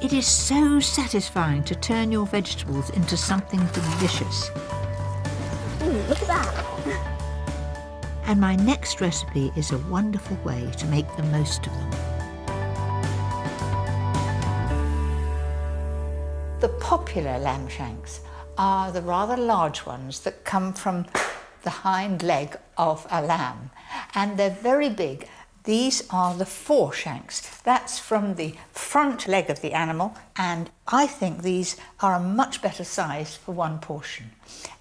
It is so satisfying to turn your vegetables into something delicious. Look at that. And my next recipe is a wonderful way to make the most of them. The popular lamb shanks are the rather large ones that come from the hind leg of a lamb, and they're very big. These are the fore shanks. That's from the front leg of the animal, and I think these are a much better size for one portion.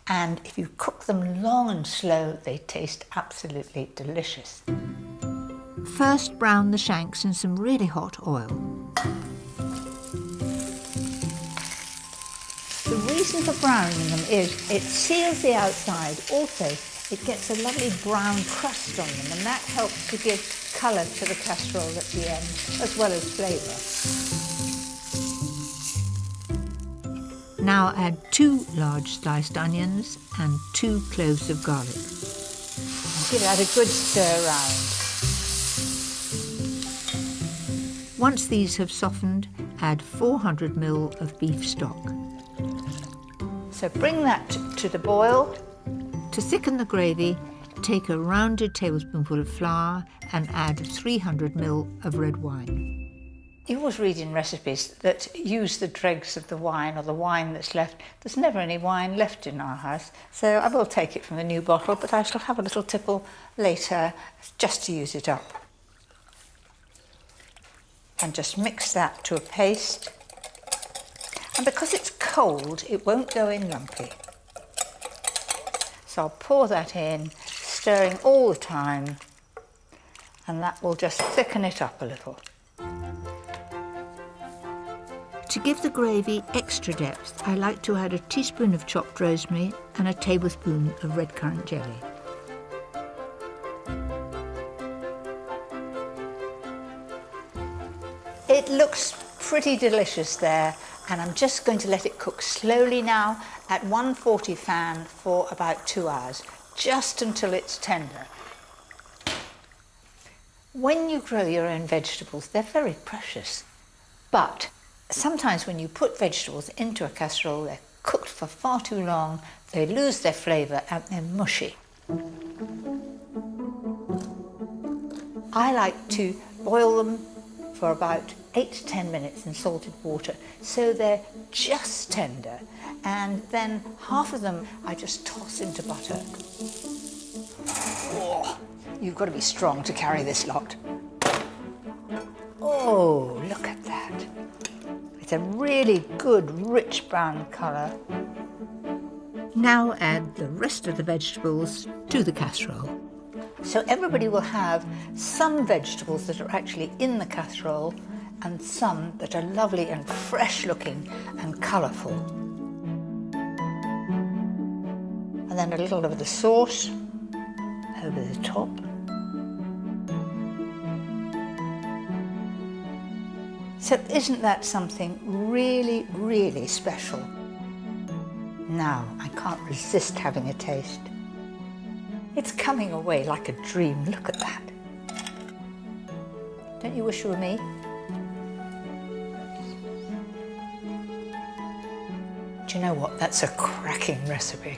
And if you cook them long and slow, they taste absolutely delicious. First, brown the shanks in some really hot oil. The reason for browning them is it seals the outside. Also, it gets a lovely brown crust on them, and that helps to give colour to the casserole at the end, as well as flavour. Now add 2 large sliced onions and 2 cloves of garlic. Give that a good stir round. Once these have softened, add 400 ml of beef stock. So bring that to the boil. To thicken the gravy, take a rounded tablespoonful of flour and add 300 ml of red wine. You always read in recipes that use the dregs of the wine or the wine that's left. There's never any wine left in our house, so I will take it from the new bottle, but I shall have a little tipple later just to use it up. And just mix that to a paste. And because it's cold, it won't go in lumpy. So I'll pour that in, stirring all the time, and that will just thicken it up a little. To give the gravy extra depth, I like to add a teaspoon of chopped rosemary and a tablespoon of red currant jelly. It looks pretty delicious there, and I'm just going to let it cook slowly now at 140 fan for about 2 hours, just until it's tender. When you grow your own vegetables, they're very precious, but sometimes when you put vegetables into a casserole, they're cooked for far too long, they lose their flavour and they're mushy. I like to boil them for about 8 to 10 minutes in salted water, so they're just tender, and then half of them I just toss into butter. Oh, you've got to be strong to carry this lot. Oh, look at that. It's a really good, rich brown colour. Now add the rest of the vegetables to the casserole. So everybody will have some vegetables that are actually in the casserole and some that are lovely and fresh looking and colourful. And then a little of the sauce over the top. So isn't that something really, really special? Now, I can't resist having a taste. It's coming away like a dream. Look at that. Don't you wish you were me? Do you know what? That's a cracking recipe.